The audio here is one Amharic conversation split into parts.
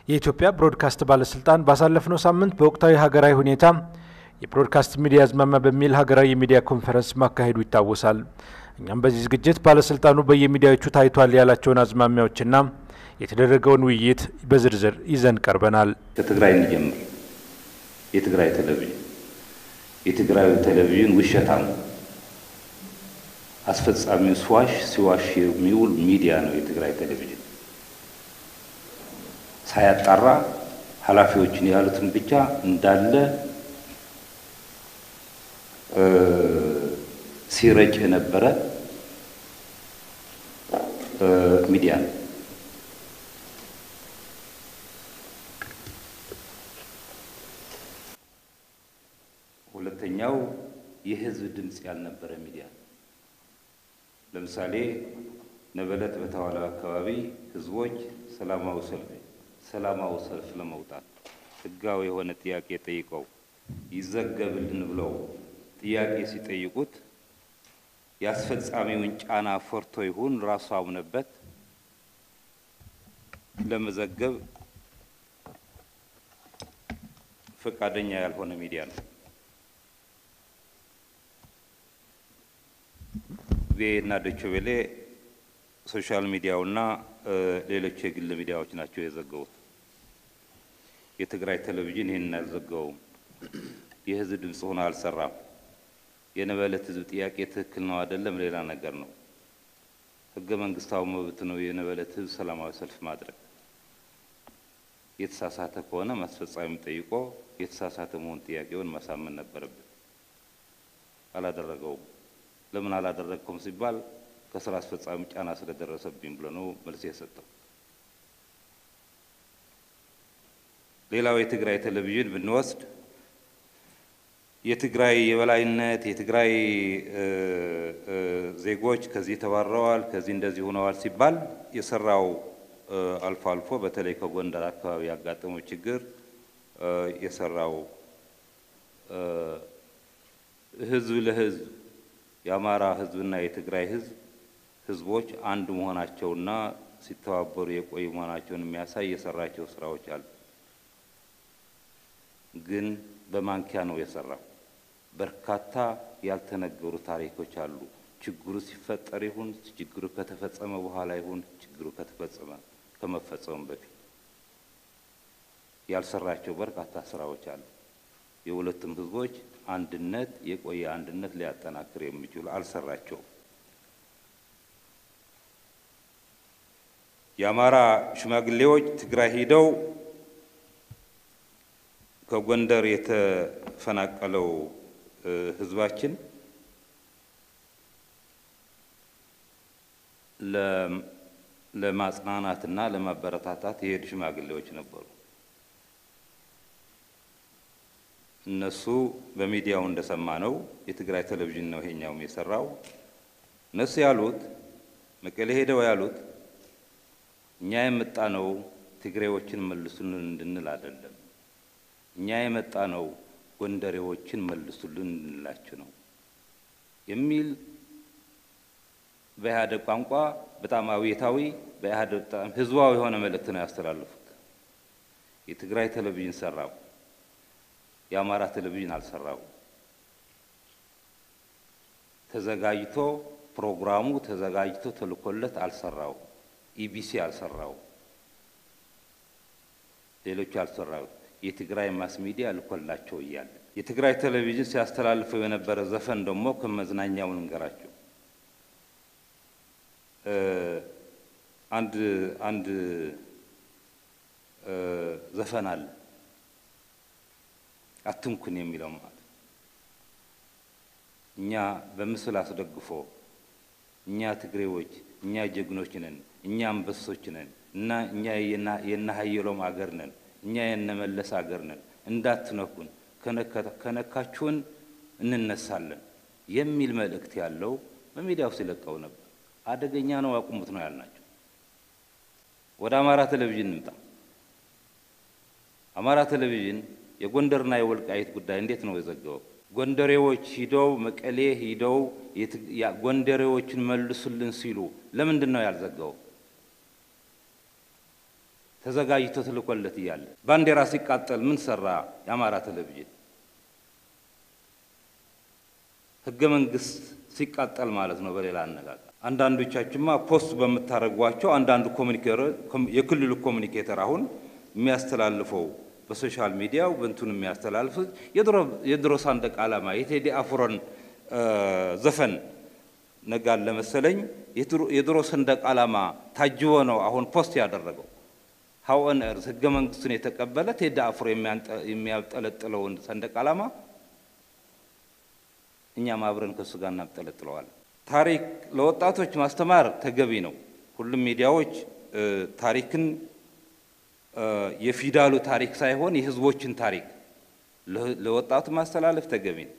የኢትዮጵያ ብሮድካስት ባለስልጣን ባሳለፍነው ሳምንት በወቅታዊ ሀገራዊ ሁኔታ የብሮድካስት ሚዲያ አዝማሚያ በሚል ሀገራዊ የሚዲያ ኮንፈረንስ ማካሄዱ ይታወሳል። እኛም በዚህ ዝግጅት ባለስልጣኑ በየሚዲያዎቹ ታይቷል ያላቸውን አዝማሚያዎችና የተደረገውን ውይይት በዝርዝር ይዘን ቀርበናል። ከትግራይ እንጀምር። የትግራይ ቴሌቪዥን ውሸታም አስፈጻሚው ሲዋሽ የሚውል ሚዲያ ነው። የትግራይ ቴሌቪዥን ሳያጣራ ኃላፊዎችን ያሉትን ብቻ እንዳለ ሲረጭ የነበረ ሚዲያ ነው። ሁለተኛው የህዝብ ድምጽ ያልነበረ ሚዲያ ነው። ለምሳሌ ነበለት በተዋለው አካባቢ ህዝቦች ሰላማዊ ሰልፍ ለመውጣት ህጋዊ የሆነ ጥያቄ ጠይቀው ይዘገብልን ብለው ጥያቄ ሲጠይቁት ያስፈጻሚውን ጫና ፈርቶ ይሁን ራሱ አምነበት ለመዘገብ ፈቃደኛ ያልሆነ ሚዲያ ነው። ዜና ደቸበሌ ሶሻል ሚዲያውና ሌሎች የግል ሚዲያዎች ናቸው የዘገቡት። የትግራይ ቴሌቪዥን ይሄን ያልዘገበው የህዝብ ድምጽ ሆኖ አልሰራም። የነበለት ህዝብ ጥያቄ ትክክል ነው አይደለም ሌላ ነገር ነው። ህገ መንግስታዊ መብት ነው የነበለት ህዝብ ሰላማዊ ሰልፍ ማድረግ። የተሳሳተ ከሆነ ማስፈጻሚ ጠይቆ የተሳሳተ መሆን ጥያቄውን ማሳመን ነበረበት። አላደረገውም። ለምን አላደረኩም ሲባል ከስራ አስፈጻሚ ጫና ስለደረሰብኝ ብሎ ነው መልስ የሰጠው። ሌላው የትግራይ ቴሌቪዥን ብንወስድ የትግራይ የበላይነት የትግራይ ዜጎች ከዚህ ተባረዋል ከዚህ እንደዚህ ሆነዋል ሲባል የሰራው አልፎ አልፎ በተለይ ከጎንደር አካባቢ ያጋጠመው ችግር የሰራው ህዝብ ለህዝብ የአማራ ህዝብና የትግራይ ህዝቦች አንድ መሆናቸውና ሲተባበሩ የቆዩ መሆናቸውን የሚያሳይ የሰራቸው ስራዎች አሉ። ግን በማንኪያ ነው የሰራው። በርካታ ያልተነገሩ ታሪኮች አሉ። ችግሩ ሲፈጠር ይሁን ችግሩ ከተፈጸመ በኋላ ይሁን ችግሩ ከመፈጸሙ በፊት ያልሰራቸው በርካታ ስራዎች አሉ። የሁለቱም ህዝቦች አንድነት የቆየ አንድነት ሊያጠናክር የሚችሉ አልሰራቸው። የአማራ ሽማግሌዎች ትግራይ ሄደው ከጎንደር የተፈናቀለው ህዝባችን ለማጽናናትና ለማበረታታት የሄዱ ሽማግሌዎች ነበሩ። እነሱ በሚዲያው እንደሰማነው የትግራይ ቴሌቪዥን ነው ይሄኛውም የሰራው። እነሱ ያሉት መቀሌ ሄደው ያሉት እኛ የመጣነው ትግሬዎችን መልሱልን እንድንል አይደለም። እኛ የመጣነው ጎንደሬዎችን መልሱልን እንላችሁ ነው የሚል በኢህአዴግ ቋንቋ በጣም አብዮታዊ በኢህአዴግ በጣም ህዝባዊ የሆነ መልእክት ነው ያስተላልፉት። የትግራይ ቴሌቪዥን ሰራው። የአማራ ቴሌቪዥን አልሰራው። ተዘጋጅቶ ፕሮግራሙ ተዘጋጅቶ ተልኮለት አልሰራው። ኢቢሲ አልሰራው። ሌሎች አልሰራው። የትግራይ ማስ ሚዲያ ልኮላቸው ይያል። የትግራይ ቴሌቪዥን ሲያስተላልፈው የነበረ ዘፈን ደግሞ ከመዝናኛው እንገራቸው። አንድ ዘፈን አለ አትንኩን የሚለው ማለት እኛ በምስል አስደግፎ እኛ ትግሬዎች እኛ ጀግኖች ነን እኛ አንበሶች ነን እና እኛ የናሃየሎም አገር ነን እኛ የነመለስ አገር ነን እንዳትነኩን ከነካችሁን እንነሳለን የሚል መልእክት ያለው በሚዲያው ሲለቀው ነበር። አደገኛ ነው አቁሙት ነው ያልናቸው። ወደ አማራ ቴሌቪዥን እንጣ። አማራ ቴሌቪዥን የጎንደርና የወልቃይት ጉዳይ እንዴት ነው የዘገበው? ጎንደሬዎች ሂደው መቀሌ ሂደው ጎንደሬዎችን መልሱልን ሲሉ ለምንድን ነው ያልዘገበው? ተዘጋጅቶ ተልኮለት ይያለ ባንዲራ ሲቃጠል ምን ሰራ የአማራ ቴሌቪዥን ህገ መንግስት ሲቃጠል ማለት ነው በሌላ አነጋገር አንዳንዶቻችሁማ ፖስት በመታረጓቸው አንዳንዱ ኮሙኒኬተር የክልሉ ኮሙኒኬተር አሁን የሚያስተላልፈው በሶሻል ሚዲያው በእንቱን የሚያስተላልፉት የድሮ ሰንደቅ ዓላማ የቴዲ አፍሮን ዘፈን ነጋል ለመሰለኝ የድሮ ሰንደቅ ዓላማ ታጅቦ ነው አሁን ፖስት ያደረገው how on earth ህገ መንግስቱን የተቀበለ ቴዲ አፍሮ የሚያጠለጥለው ሰንደቅ ዓላማ እኛ ማብረን ከሱ ጋር እናጠለጥለዋል ታሪክ ለወጣቶች ማስተማር ተገቢ ነው ሁሉም ሚዲያዎች ታሪክን የፊዳሉ ታሪክ ሳይሆን የህዝቦችን ታሪክ ለወጣቱ ማስተላለፍ ተገቢ ነው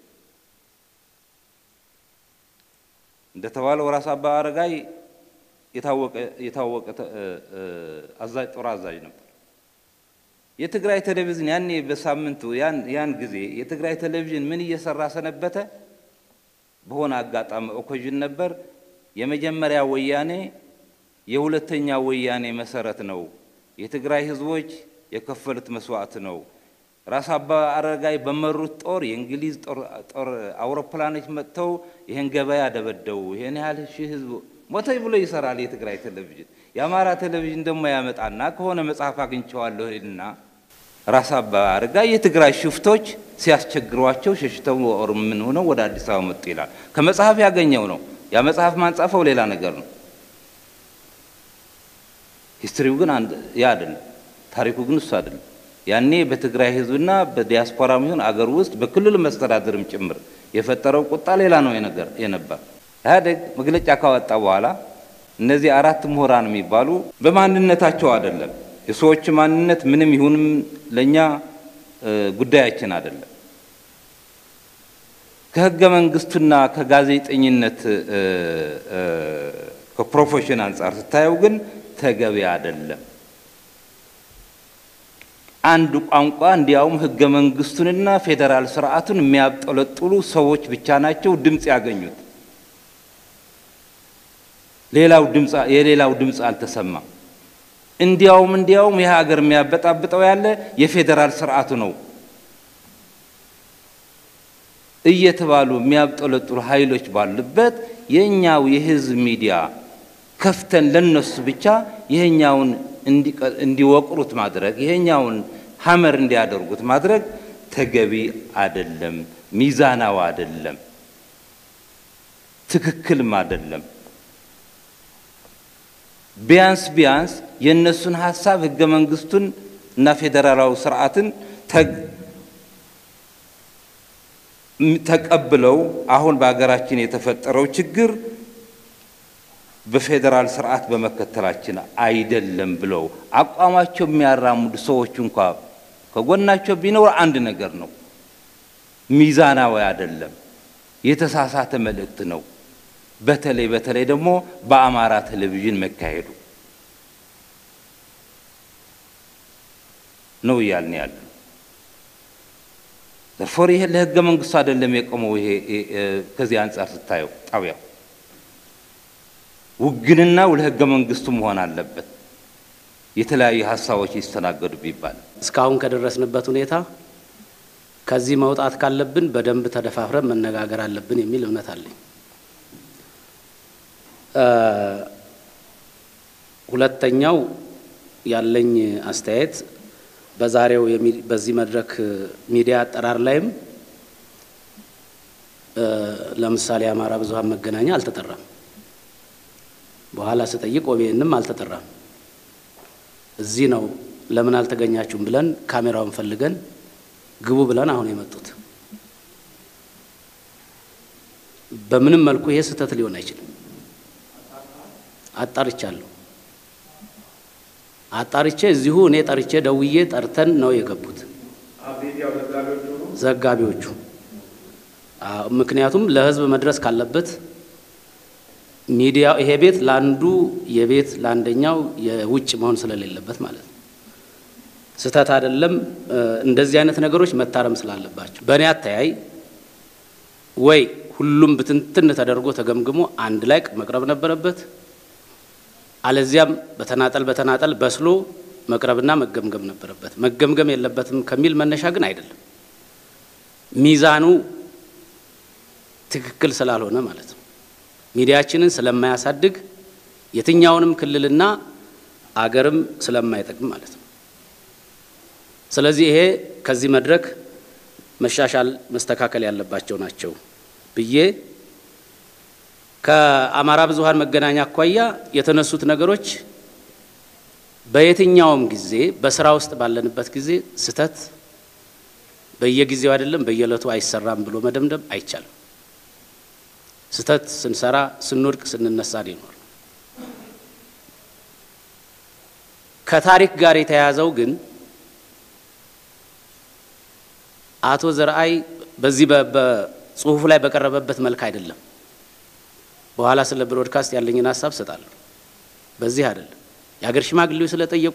እንደተባለው ራስ አባ አረጋይ የታወቀ አዛዥ ጦር አዛዥ ነበር የትግራይ ቴሌቪዥን ያኔ በሳምንቱ ያን ጊዜ የትግራይ ቴሌቪዥን ምን እየሰራ ሰነበተ በሆነ አጋጣሚ ኦኮጅን ነበር የመጀመሪያ ወያኔ የሁለተኛ ወያኔ መሰረት ነው የትግራይ ህዝቦች የከፈሉት መስዋዕት ነው ራስ አባ አረጋይ በመሩት ጦር የእንግሊዝ ጦር አውሮፕላኖች መጥተው ይሄን ገበያ ደበደው ይሄን ያህል ሺህ ህዝብ ሞተይ ብሎ ይሰራል የትግራይ ቴሌቪዥን የአማራ ቴሌቪዥን ደሞ ያመጣና ከሆነ መጽሐፍ አግኝቻለሁ ይልና ራስ አባ አረጋይ የትግራይ ሽፍቶች ሲያስቸግሯቸው ሸሽተው ወር ምን ሆነው ወደ አዲስ አበባ መጡ ይላል ከመጽሐፍ ያገኘው ነው ያ መጽሐፍ ማንጻፈው ሌላ ነገር ነው ሂስትሪው ግን ያ አይደለም ታሪኩ ግን እሱ አይደለም ያኔ በትግራይ ህዝብና በዲያስፖራም ይሁን አገር ውስጥ በክልል መስተዳድርም ጭምር የፈጠረው ቁጣ ሌላ ነው የነበር ያደግ መግለጫ ካወጣ በኋላ እነዚህ አራት ምሁራን የሚባሉ በማንነታቸው አይደለም የሰዎች ማንነት ምንም ይሁንም ለኛ ጉዳያችን አይደለም ከህገ መንግስቱና ከጋዜጠኝነት ከፕሮፌሽን አንፃር ስታየው ግን ተገቢ አይደለም አንዱ ቋንቋ እንዲያውም ህገ መንግስቱንና ፌደራል ስርዓቱን የሚያጠለጥሉ ሰዎች ብቻ ናቸው ድምጽ ያገኙት የሌላው ድምጽ አልተሰማም እንዲያውም የሀገር የሚያበጣብጠው ያለ የፌደራል ስርዓቱ ነው እየተባሉ የሚያጠለጥሉ ኃይሎች ባሉበት የኛው የህዝብ ሚዲያ ከፍተን ለነሱ ብቻ ይሄኛውን እንዲወቅሩት ማድረግ ይሄኛውን ሐመር እንዲያደርጉት ማድረግ ተገቢ አይደለም ሚዛናው አይደለም ትክክልም አይደለም ቢያንስ የነሱን ሐሳብ ህገ መንግስቱን እና ፌደራላዊ ስርዓትን ተቀብለው አሁን በአገራችን የተፈጠረው ችግር በፌደራል ስርዓት በመከተላችን አይደለም ብለው አቋማቸው የሚያራምዱ ሰዎች እንኳን ከጎናቸው ቢኖር አንድ ነገር ነው ሚዛናዊ አይደለም የተሳሳተ መልእክት ነው በተለይ ደግሞ በአማራ ቴሌቪዥን መካሄዱ ነው ያልነው ተፈሪ ይሄ ለህገ መንግስቱ አይደለም የቆመው ይሄ ከዚህ አንፃር ስታየው ጣቢያው ውግንና ለህገ መንግስቱ መሆን አለበት የተለያየ ሐሳቦች ይስተናገዱ ቢባል እስካሁን ከደረስንበት ሁኔታ ከዚህ መውጣት ካለብን በደንብ ተደፋፍረን መነጋገር አለብን የሚል እምነት አለኝ ሁለተኛው ያለኝ አስተያየት በዛሬው በዚህ መድረክ ሚዲያ አጠራር ላይም ለምሳሌ አማራ ብዙሃን መገናኛ አልተጠራም በኋላ ስጠይቅ ኦቤንም አልተጠራም እዚህ ነው ለምን አልተገኛችሁም ብለን ካሜራውን ፈልገን ግቡ ብለን አሁን የመጡት በምንም መልኩ ይሄ ስህተት ሊሆን አይችልም አጣርቼ እዚሁ እኔ ጠርቼ ደውዬ ጠርተን ነው የገቡት ዘጋቢዎቹ ምክንያቱም ለህዝብ መድረስ ካለበት ሚዲያ ይሄ ቤት ላንዱ የቤት ላንደኛው የውጭ መሆን ስለሌለበት ማለት ነው ስህተት አይደለም እንደዚህ አይነት ነገሮች መታረም ስላለባቸው በእኔ አተያይ ወይ ሁሉም ብትንትን ተደርጎ ተገምግሞ አንድ ላይ መቅረብ ነበረበት አለዚያም በተናጠል በስሎ መቅረብና መገምገም ነበረበት መገምገም የለበትም ከሚል መነሻ ግን አይደለም ሚዛኑ ትክክል ስላልሆነ ማለት ነው ሚዲያችንን ስለማያሳድግ የትኛውንም ክልልና አገርም ስለማይጠቅም ማለት ነው ስለዚህ ይሄ ከዚህ መድረክ መሻሻል መስተካከል ያለባቸው ናቸው ብዬ ከአማራ ብዙሃን መገናኛ አኳያ የተነሱት ነገሮች በየትኛውም ጊዜ በስራ ውስጥ ባለንበት ጊዜ ስተት በየጊዜው አይደለም በየለቱ አይሰራም ብሎ መደምደም አይቻልም ስተት ስንሰራ ስንወድቅ ስንነሳ ነው ከታሪክ ጋር የተያያዘው ግን አቶ ዘርአይ በዚህ በጽሁፍ ላይ በቀረበበት መልኩ አይደለም በኋላ ስለ ብሮድካስት ያለኝን ሐሳብ ሰጣለሁ በዚህ አይደለም ያገር ሽማግሌው ስለጠየቁ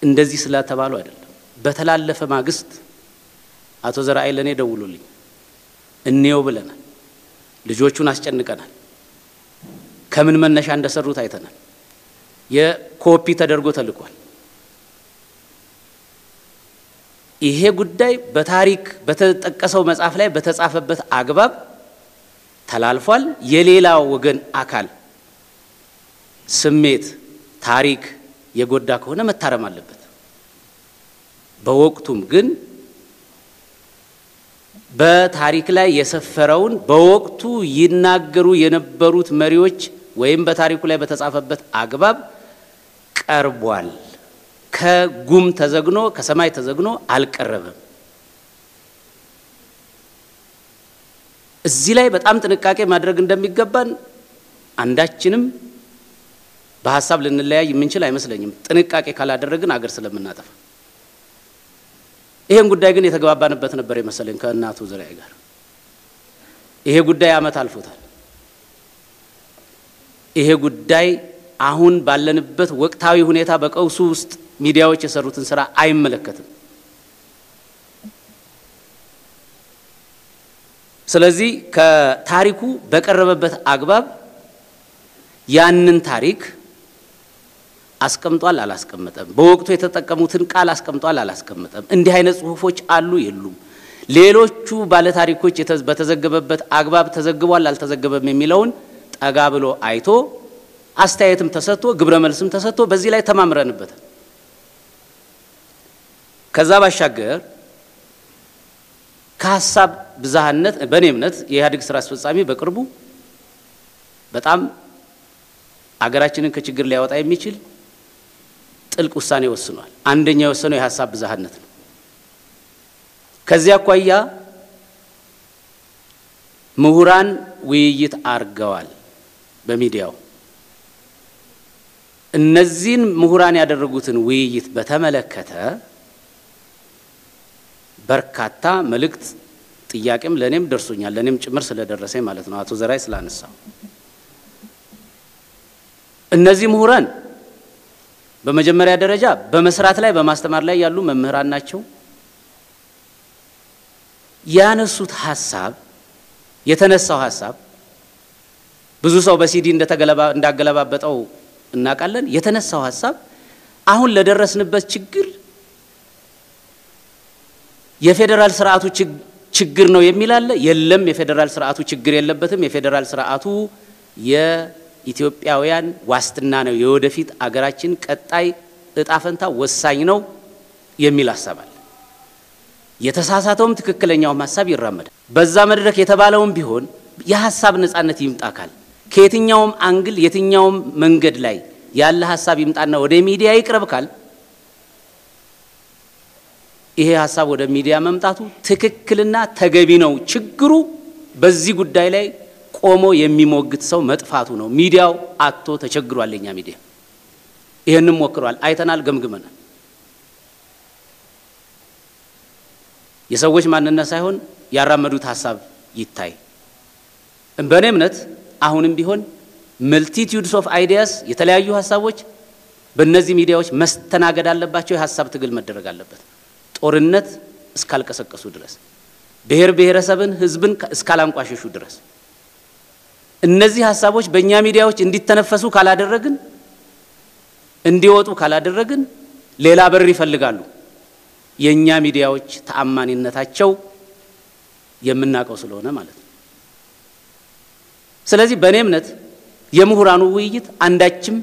እንደዚህ ስለተባሉ አይደለም በተላለፈ ማግስት አቶ ዘርአይ ለኔ ደውሉልኝ እንየው ብለናል ልጆቹን አስጨንቀናል ከምን መነሻ እንደሰሩት አይተናል የኮፒ ተደርጎ ተልቋል ይሄ ጉዳይ በታሪክ በተጠቀሰው መጽሐፍ ላይ በተጻፈበት አግባብ ተላልፏል የሌላው ወገን አካል ስሜት ታሪክ የጎዳ ከሆነ መታረም አለበት በወቅቱም ግን በታሪክ ላይ የሰፈረውን በወቅቱ ይናገሩ የነበሩት መሪዎች ወይም በታሪኩ ላይ በተጻፈበት አግባብ ቀርቧል ከጉም ተዘግኖ ከሰማይ ተዘግኖ አልቀረበም እዚህ ላይ በጣም ጥንቃቄ ማድረግ እንደሚገባን አንዳችንም በሐሳብ ልንለያይ የምንችል አይመስለኝም ጥንቃቄ ካላደረግን አገር ስለምናጠፋ ይሄን ጉዳይ ግን የተገባባንበት ነበር የመሰለኝ ከእናቱ ዘርአይ ጋር ይሄ ጉዳይ አመት አልፎታል ይሄ ጉዳይ አሁን ባለንበት ወቅታዊ ሁኔታ በቀውሱ ውስጥ ሚዲያዎች የሰሩትን ስራ አይመለከትም ስለዚህ ከታሪኩ በቀረበበት አግባብ ያንን ታሪክ አስቀምጧል አላስቀመጠም በወቅቱ የተጠቀሙትን ቃል አስቀምጧል አላስቀመጠም እንዲህ አይነት ጽሁፎች አሉ የሉም ሌሎቹ ባለ ታሪኮች በተዘገበበት አግባብ ተዘግቧል አልተዘገበም የሚለውን ጠጋ ብሎ አይቶ አስተያየትም ተሰጥቶ ግብረ መልስም ተሰጥቶ በዚህ ላይ ተማምረንበት ከዛ ባሻገር ከሐሳብ ብዛህነት በኔ እምነት የኢህአዴግ ስራ አስፈጻሚ በቅርቡ በጣም አገራችንን ከችግር ሊያወጣ የሚችል ጥልቅ ውሳኔ ወስኗል አንደኛው የወሰነው የሐሳብ ብዛህነት ነው ከዚያ አኳያ ምሁራን ውይይት አርገዋል በሚዲያው እነዚህን ምሁራን ያደረጉትን ውይይት በተመለከተ በርካታ መልእክት ጥያቄም ለኔም ደርሶኛል ለኔም ጭምር ስለደረሰኝ ማለት ነው አቶ ዘርአይ ስላነሳው እነዚህ ምሁራን በመጀመሪያ ደረጃ በመስራት ላይ በማስተማር ላይ ያሉ መምህራን ናቸው ያነሱት ሐሳብ የተነሳው ሐሳብ ብዙ ሰው በሲዲ እንዳገለባበጠው እናቃለን የተነሳው ሐሳብ አሁን ለደረስንበት ችግር የፌደራል ስርዓቱ ችግር ነው የሚላል የለም የፌደራል ስርዓቱ ችግር የለበትም የፌደራል ስርዓቱ የኢትዮጵያውያን ዋስትና ነው የወደፊት አገራችን ቀጣይ እጣፈንታ ወሳኝ ነው የሚል ሐሳብ አለ የተሳሳተውም ትክክለኛው ሐሳብ ይራመዳል በዛ መድረክ የተባለውም ቢሆን የሐሳብ ነጻነት ይምጣካል ከየትኛውም አንግል የትኛውም መንገድ ላይ ያለ ሐሳብ ይምጣና ወደ ሚዲያ ይቅርብካል ይሄ ሐሳብ ወደ ሚዲያ መምጣቱ ትክክልና ተገቢ ነው ችግሩ በዚህ ጉዳይ ላይ ቆሞ የሚሞግት ሰው መጥፋቱ ነው ሚዲያው አጥቶ ተቸግሯልኛ ሚዲያ ይሄንም ወክሯል አይተናል ገምግመናል የሰዎች ማንነት ሳይሆን ያራመዱት ሐሳብ ይታይ በእኔ እምነት አሁንም ቢሆን multitudes of ideas የተለያዩ ሐሳቦች በእነዚህ ሚዲያዎች መስተናገድ አለባቸው የሐሳብ ትግል መደረግ አለበት ጦርነት እስካልቀሰቀሱ ድረስ ብሔር ብሔረሰብን ህዝብን እስካላንቋሸሹ ድረስ እነዚህ ሐሳቦች በእኛ ሚዲያዎች እንዲተነፈሱ ካላደረግን እንዲወጡ ካላደረግን ሌላ በር ይፈልጋሉ የኛ ሚዲያዎች ተአማኒነታቸው የምናቀው ስለሆነ ማለት ነው ስለዚህ በእኔ እምነት የምሁራኑ ውይይት አንዳችም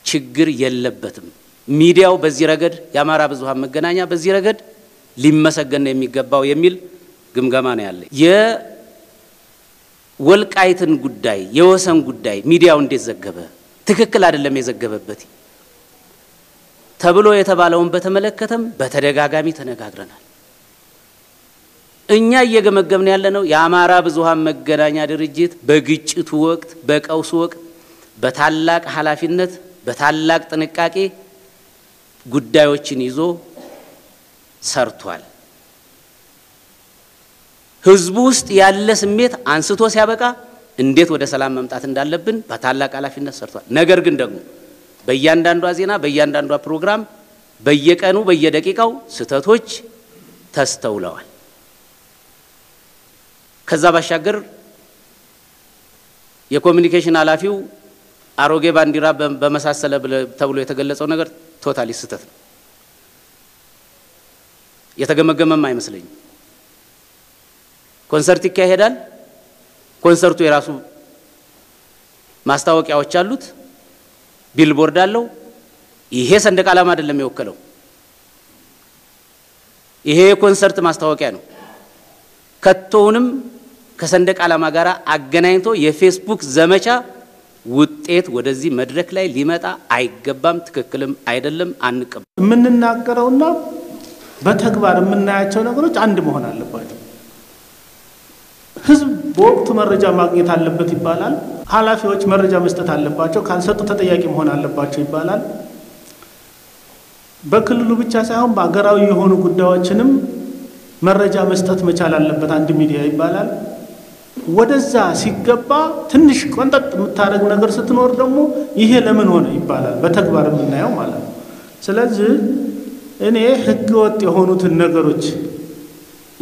ችግር የለበትም ሚዲያው በዚህ ረገድ ያማራ ብዙሃን መገናኛ በዚህ ረገድ ሊመሰገን የሚገባው የሚል ግምገማ ነው ያለ የወልቃይትን ጉዳይ የወሰን ጉዳይ ሚዲያው እንዴት ዘገበ ትክክል አይደለም የዘገበበት ተብሎ የተባለውን በተመለከተም በተደጋጋሚ ተነጋግረናል እኛ እየገመገምን ያለነው የአማራ ብዙሃን መገናኛ ድርጅት በግጭቱ ወቅት በቀውስ ወቅት በታላቅ ኃላፊነት በታላቅ ጥንቃቄ ጉዳዮችን ይዞ ሰርቷል ህዝቡ ውስጥ ያለ ስሜት አንስቶ ሲያበቃ እንዴት ወደ ሰላም መምጣት እንዳለብን በታላቅ ኃላፊነት ሰርቷል ነገር ግን ደግሞ በእያንዳንዷ ዜና በእያንዳንዷ ፕሮግራም በየቀኑ በየደቂቃው ስተቶች ተስተውለዋል ከዛ ባሻገር የኮሙኒኬሽን ኃላፊው አሮጌ ባንዲራ በመሳሰለ ተብሎ የተገለጸው ነገር ቶታሊ ስተት ነው የተገመገመም አይመስለኝም ኮንሰርት ይካሄዳል ኮንሰርቱ የራሱ ማስታወቂያዎች አሉት ቢልቦርድ አለው ይሄ ሰንደቅ ዓላማ አይደለም የወከለው ይሄ ኮንሰርት ማስታወቂያ ነው ከቶውንም ከሰንደቅ ዓላማ ጋር አገናኝቶ የፌስቡክ ዘመቻ ውጤት ወደዚህ መድረክ ላይ ሊመጣ አይገባም ትክክልም አይደለም አንቀበል ምንናገረውና በተግባር ምናያቸው ነገሮች አንድ መሆን አለባቸው ህዝብ በወቅቱ መረጃ ማግኘት አለበት ይባላል ኃላፊዎች መረጃ መስጠት አለባቸው ካልሰጡ ተጠያቂ መሆን አለባቸው ይባላል በክልሉ ብቻ ሳይሆን በአገራዊ የሆኑ ጉዳዮችንም መረጃ መስጠት መቻል አለበት አንድ ሚዲያ ይባላል ወደዛ ሲገባ ትንሽ ቆንጠጥ የምታረግ ነገር ስትኖር ደግሞ ይሄ ለምን ሆነ ይባላል በተግባር የምናየው ማለት ነው ስለዚህ እኔ ህገወጥ የሆኑትን ነገሮች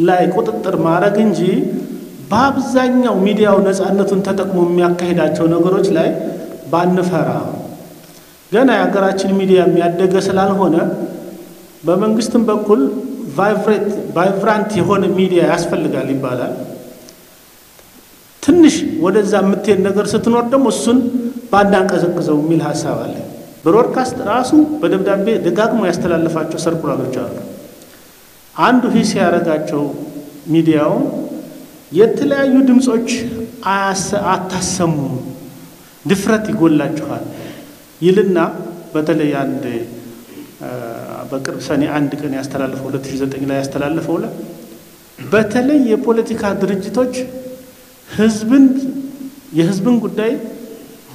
ላይ ቁጥጥር ማድረግ እንጂ በአብዛኛው ሚዲያው ነፃነቱን ተጠቅሞ የሚያካሂዳቸው ነገሮች ላይ ባንፈራ ገና የሀገራችን ሚዲያ የሚያደገ ስላልሆነ በመንግስትም በኩል ቫይብራንት የሆነ ሚዲያ ያስፈልጋል ይባላል ትንሽ ወደዛ የምትሄድ ነገር ስትኖር ደግሞ እሱን ባንዳንቀዘቅዘው የሚል ሐሳብ አለ ብሮድካስት ራሱ በደብዳቤ ደጋግሞ ያስተላልፋቸው ሰርኩላሮች አሉ አንዱ ሂስ ያረጋቸው ሚዲያው የተለያዩ ድምጾች አታሰሙ ድፍረት ይጎላችኋል ይልና በተለይ አንድ በቅርብ ሰኔ አንድ ቀን ያስተላልፈው 2009 ላይ ያስተላልፈው በተለይ የፖለቲካ ድርጅቶች የህዝብን ጉዳይ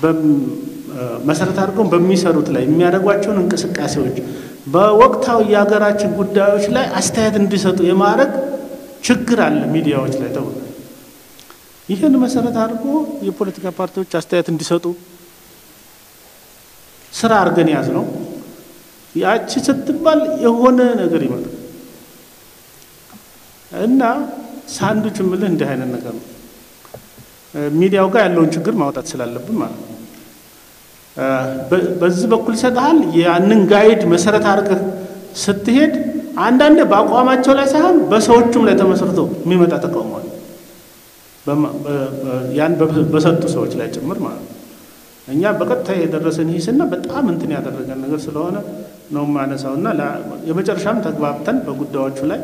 በመሰረት አድርገው በሚሰሩት ላይ የሚያደርጓቸው እንቅስቃሴዎች በወቅታዊ የሀገራችን ጉዳዮች ላይ አስተያየት እንዲሰጡ የማድረግ ችግር አለ ሚዲያዎች ላይ ተብሎ ይሄን መሰረት አድርጎ የፖለቲካ ፓርቲዎች አስተያየት እንዲሰጡ ስራ አርገን ያዝ ነው ያቺ ስትባል የሆነ ነገር ይመጣል እና ሳንዱች ምልህ እንደ አይነት ነገር ነው ሚዲያው ጋር ያለውን ችግር ማውጣት ስላለብን ማለት ነው በዚህ በኩል ይሰጣል ያንን ጋይድ መሰረት አድርገህ ስትሄድ አንዳንዴ በአቋማቸው ላይ ሳይሆን በሰዎችም ላይ ተመስርቶ የሚመጣ ተቃውሞ ያን በሰጡ ሰዎች ላይ ጭምር ማለት ነው እኛ በቀጥታ የደረሰን ሂስና በጣም እንትን ያደረገን ነገር ስለሆነ ነው ማነሳውና የመጨረሻም ተግባብተን በጉዳዮቹ ላይ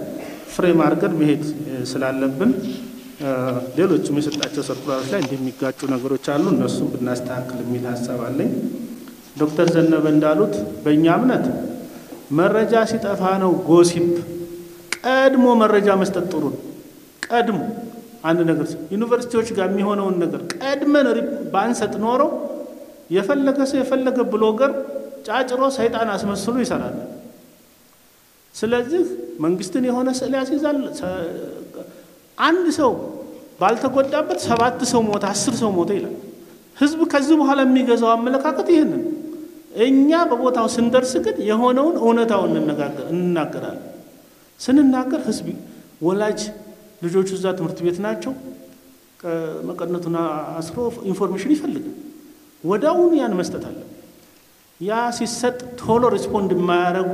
ፍሬም አድርገን መሄድ ስላለብን ሌሎችም የሰጣቸው ሰርኩላሮች ላይ እንደሚጋጩ ነገሮች አሉ እነሱም ብናስተካክል የሚል ሐሳብ አለኝ ዶክተር ዘነበ እንዳሉት በእኛ እምነት መረጃ ሲጠፋ ነው ጎሲፕ ቀድሞ መረጃ መስጠት ጥሩ ቀድሞ አንድ ነገር ዩኒቨርሲቲዎች ጋር የሚሆነውን ነገር ቀድመን ባንሰጥ ኖሮ የፈለገ ሰው የፈለገ ብሎገር ጫጭሮ ሰይጣን አስመስሎ ይሰራል ስለዚህ መንግስትን የሆነ ስዕል ያስይዛል አንድ ሰው ባልተጎዳበት 7 ሰው ሞተ 10 ሰው ሞተ ይላል ህዝብ ከዚህ በኋላ የሚገዛው አመለካከት ይሄንን እኛ በቦታው ስንደርስ ግን የሆነውን እውነታውን እንናገራለን ስንናገር ህዝብ ወላጅ ልጆቹ እዛ ትምህርት ቤት ናቸው መቀነቱና አስሮ ኢንፎርሜሽን ይፈልጋል ወዳውኑ ያን መስጠት አለ ያ ሲሰጥ ቶሎ ሪስፖንድ የማያደርጉ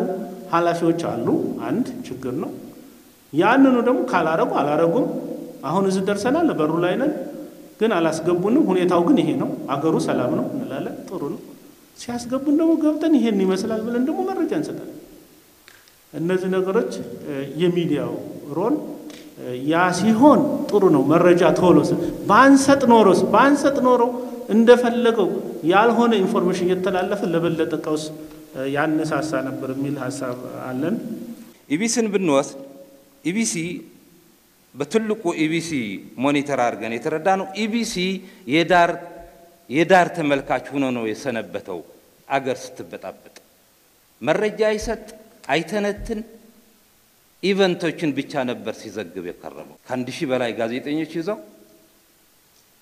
ኃላፊዎች አሉ። አንድ ችግር ነው። ያንኑ ደግሞ አላረጉም አሁን እዚህ ደርሰናል በሩ ላይ ነን ግን አላስገቡንም ሁኔታው ግን ይሄ ነው አገሩ ሰላም ነው እንላለን ጥሩ ነው ሲያስገቡን ደግሞ ገብተን ይሄን ይመስላል ብለን ደግሞ መረጃ እንሰጣለን እነዚህ ነገሮች የሚዲያው ሮል ያ ሲሆን ጥሩ ነው መረጃ ቶሎስ ባንሰጥ ኖሮ እንደፈለገው ያልሆነ ኢንፎርሜሽን እየተላለፈ ለበለጠ ቀውስ ያነሳሳ ነበር የሚል ሐሳብ አለን ኢቢሲን ብንወስድ ኢቢሲ በትልቁ ኢቢሲ ሞኒተር አድርገን የተረዳነው ኢቢሲ የዳር ተመልካች ሆኖ ነው የሰነበተው አገር ስትበጣበጥ መረጃ ይሰጥ አይተነትን ኢቨንቶችን ብቻ ነበር ሲዘግብ የከረመው ከአንድ ሺህ በላይ ጋዜጠኞች ይዘው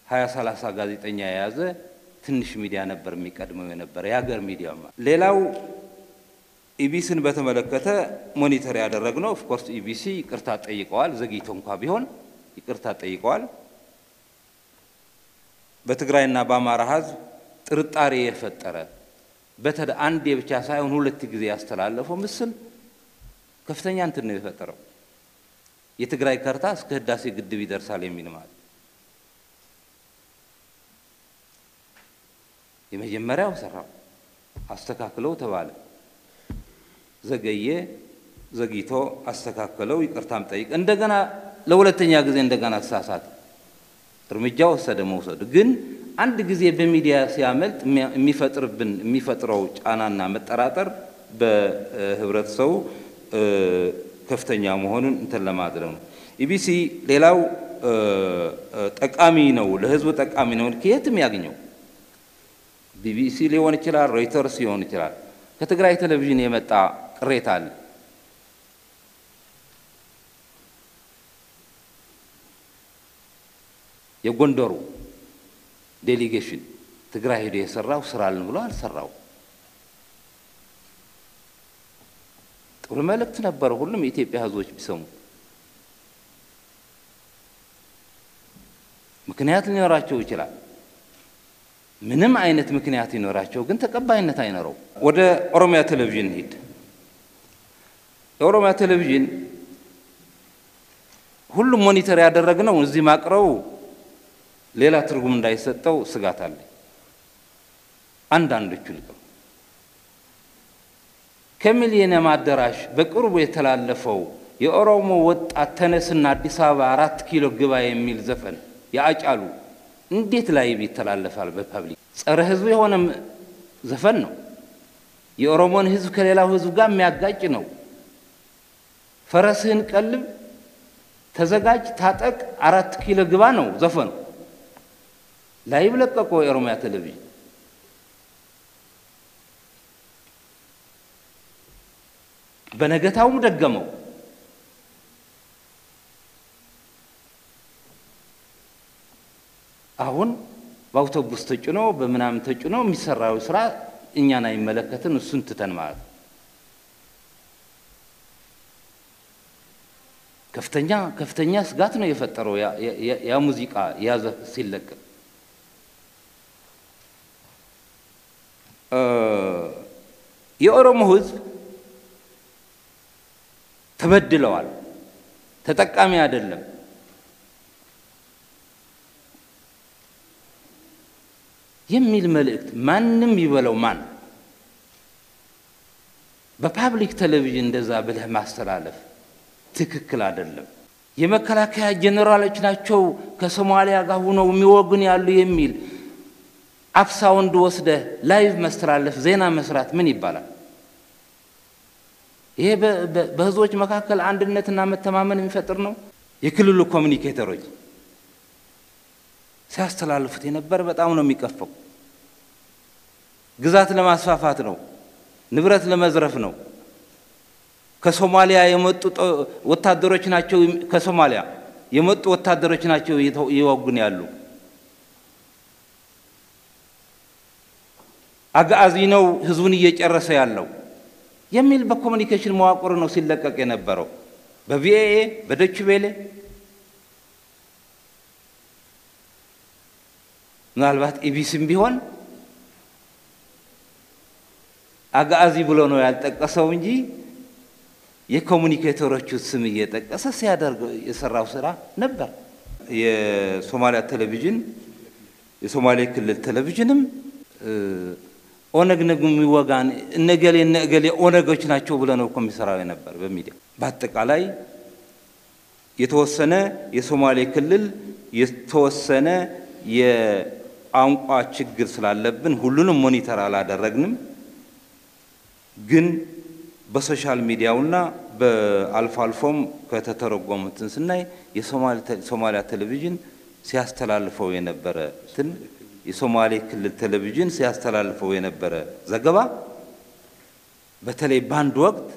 20-30 ጋዜጠኛ የያዘ ትንሽ ሚዲያ ነበር የሚቀድመው የነበረ የሀገር ሚዲያ ሌላው ኢቢሲን በተመለከተ ሞኒተር ያደረግነው ኦፍ ኮርስ ኢቢሲ ይቅርታ ጠይቀዋል ዘግይቶ እንኳን ቢሆን ይቅርታ ጠይቀዋል በትግራይና በአማራ ህዝብ ጥርጣሬ የፈጠረ በተደ አንድ ብቻ ሳይሆን ሁለት ጊዜ ያስተላለፈው ምስል ከፍተኛ እንትን ነው የፈጠረው የትግራይ ካርታ እስከ ህዳሴ ግድብ ይደርሳል የሚል ማለት የመጀመሪያው ሰራው አስተካክለው ተባለ ዘግይቶ አስተካክለው ይቅርታም ጠይቅ እንደገና ለሁለተኛ ጊዜ እንደገና ተሳሳተ እርምጃው ወሰደ ግን አንድ ጊዜ በሚዲያ ሲያመልጥ የሚፈጥረው ጫናና መጠራጠር በህብረተሰቡ ከፍተኛ መሆኑን እንትን ለማድረግ ነው ኢቢሲ ሌላው ጠቃሚ ነው ለህዝብ ጠቃሚ ነው ከየትም ያገኘው ቢቢሲ ሊሆን ይችላል ሮይተርስ ሊሆን ይችላል ከትግራይ ቴሌቪዥን የመጣ ቅሬታ አለ የጎንደሩ ዴሊጌሽን ትግራይ ሄዶ የሰራው ስራልን ብሎ አልሰራው ጥሩ መልእክት ነበር ሁሉም የኢትዮጵያ ህዝቦች ቢሰሙ ምክንያት ሊኖራቸው ይችላል ምንም አይነት ምክንያት ይኖራቸው ግን ተቀባይነት አይኖረው ወደ ኦሮሚያ ቴሌቪዥን ሄድ የኦሮሚያ ቴሌቪዥን ሁሉም ሞኒተር ያደረግነው እዚህ ማቅረው ሌላ ትርጉም እንዳይሰጠው ስጋት አለ አንዳንዶቹ ልቀው ከሚሊየን አዳራሽ በቅርቡ የተላለፈው የኦሮሞ ወጣት ተነስና አዲስ አበባ 4 ኪሎ ግባ የሚል ዘፈን ያጫሉ እንዴት ላይ ይተላለፋል በፐብሊክ ጸረ ህዝብ የሆነ ዘፈን ነው የኦሮሞን ህዝብ ከሌላው ህዝብ ጋር የሚያጋጭ ነው ፈረስህን ቀልብ ተዘጋጅ ታጠቅ 4 ኪሎ ግባ ነው ዘፈኑ ላይ ብለቀቀው የኦሮሚያ ቴሌቪዥን በነገታው ደገመው አሁን በአውቶቡስ ተጭኖ በመናም ተጭኖ የሚሰራው ስራ እኛን አይመለከተን እሱን ትተን ማለት ከፍተኛ ስጋት ነው የፈጠረው ያ ሙዚቃ ያዘ ሲለቅ የኦሮሞ ህዝብ ተበድለዋል ተጠቃሚ አይደለም የሚል መልእክት ማንንም ይበለው ማን በፓብሊክ ቴሌቪዥን እንደዛ ብለህ ማስተላለፍ ትክክል አይደለም የመከላከያ ጄኔራሎች ናቸው ከሶማሊያ ጋር ሆነው የሚወጉን ያሉ የሚል አፍሳውንድ ወስደ ላይቭ ማስተላለፍ ዜና መስራት ምን ይባላል ይሄ በህዝቦች መካከል አንድነትና መተማመን የሚፈጥር ነው የክልሉ ኮሙኒኬተሮች ሲያስተላልፉት የነበር በጣም ነው የሚቀፈው ግዛት ለማስፋፋት ነው ንብረት ለመዝረፍ ነው ከሶማሊያ የመጡ ወታደሮች ናቸው ከሶማሊያ የመጡ ወታደሮች ናቸው ይወጉን ያሉ አጋዚ ነው ህዝቡን እየጨረሰ ያለው የሚል በኮሙኒኬሽን መዋቅር ነው ሲለቀቅ የነበረው በቪኤኤ በዶች ቬለ ምናልባት ኢቢሲም ቢሆን አጋዚ ብሎ ነው ያልጠቀሰው እንጂ የኮሙኒኬተሮቹ ስም እየጠቀሰ ሲያደርግ የሰራው ስራ ነበር። የሶማሊያ ቴሌቪዥን የሶማሌ ክልል ቴሌቪዥንም ኦነግ ነግም ይወጋን እነገሌ ኦነጎች ናቸው ብሎ ነው ኮሚሰራው ነበር በሚዲያ በአጠቃላይ የተወሰነ የሶማሌ ክልል የተወሰነ የቋንቋ ችግር ስላለብን ሁሉንም ሞኒተር አላደረግንም ግን በሶሻል ሚዲያውና በአልፋልፎም ከተተረጎሙትን ስናይ የሶማሊያ ቴሌቪዥን ሲያስተላልፈው የነበረ የሶማሌ ክልል ቴሌቪዥን ሲያስተላልፈው የነበረ ዘገባ በተለይ ባንድ ወቅት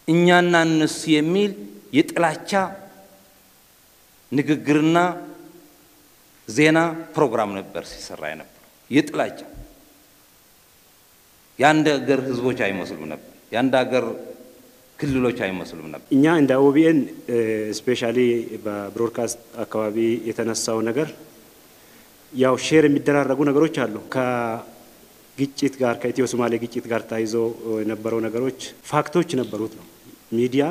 እኛና እነሱ የሚል የጥላቻ ንግግርና ዜና ፕሮግራም ነበር ሲሰራ የነበረ የጥላቻ ያንደ ሀገር ህዝቦች አይመስሉም ነበር ያንደ ሀገር ክልሎች አይመስሉም ነበር እኛ እንደ ኦቢኤን ስፔሻሊ በብሮድካስት አካባቢ የተነሳው ነገር ያው ሼር የሚደራረጉ ነገሮች አሉ ከግጭት ጋር ከኢትዮ ሶማሌ ግጭት ጋር ታይዞ የነበረው ነገሮች ፋክቶች ነበሩት ነው ሚዲያ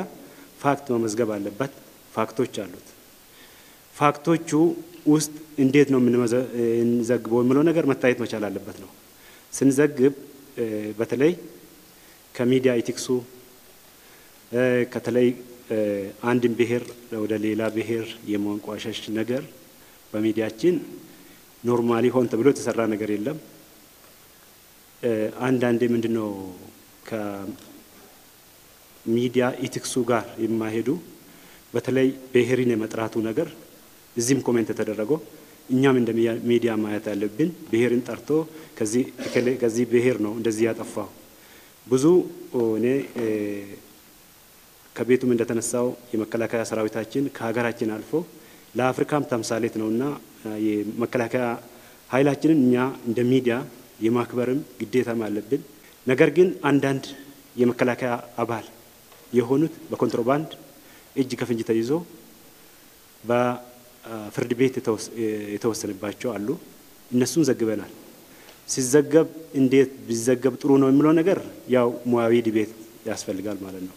ፋክት መመዝገብ አለበት ፋክቶች አሉት ፋክቶቹ ውስጥ እንዴት ነው የምንዘግበው የሚለው ነገር መታየት መቻል አለበት ነው ስንዘግብ በተለይ ከሚዲያ ኢቲክሱ ከተለይ አንድን ብሔር ወደ ሌላ ብሔር የማንቋሸሽ ነገር በሚዲያችን ኖርማሊ ሆን ተብሎ የተሰራ ነገር የለም አንዳንዴ ምንድነው ከሚዲያ ኢቲክሱ ጋር የማይሄዱ በተለይ ብሔርን የመጥራቱ ነገር እዚህም ኮሜንት ተደረገው እኛም እንደ ሚዲያ ማየት ያለብን ብሔርን ጠርቶ ከዚህ ብሔር ነው እንደዚህ ያጠፋው ብዙ እኔ ከቤቱም እንደተነሳው የመከላከያ ሰራዊታችን ከሀገራችን አልፎ ለአፍሪካም ተምሳሌት ነውና የመከላከያ ኃይላችንን እኛ እንደ ሚዲያ የማክበርም ግዴታም አለብን ነገር ግን አንዳንድ የመከላከያ አባል የሆኑት በኮንትሮባንድ እጅ ከፍንጅ ተይዞ በፍርድ ቤት የተወሰነባቸው አሉ እነሱን ዘግበናል ሲዘገብ እንዴት ቢዘገብ ጥሩ ነው የሚለው ነገር ያው ሙያዊ ዲቤት ያስፈልጋል ማለት ነው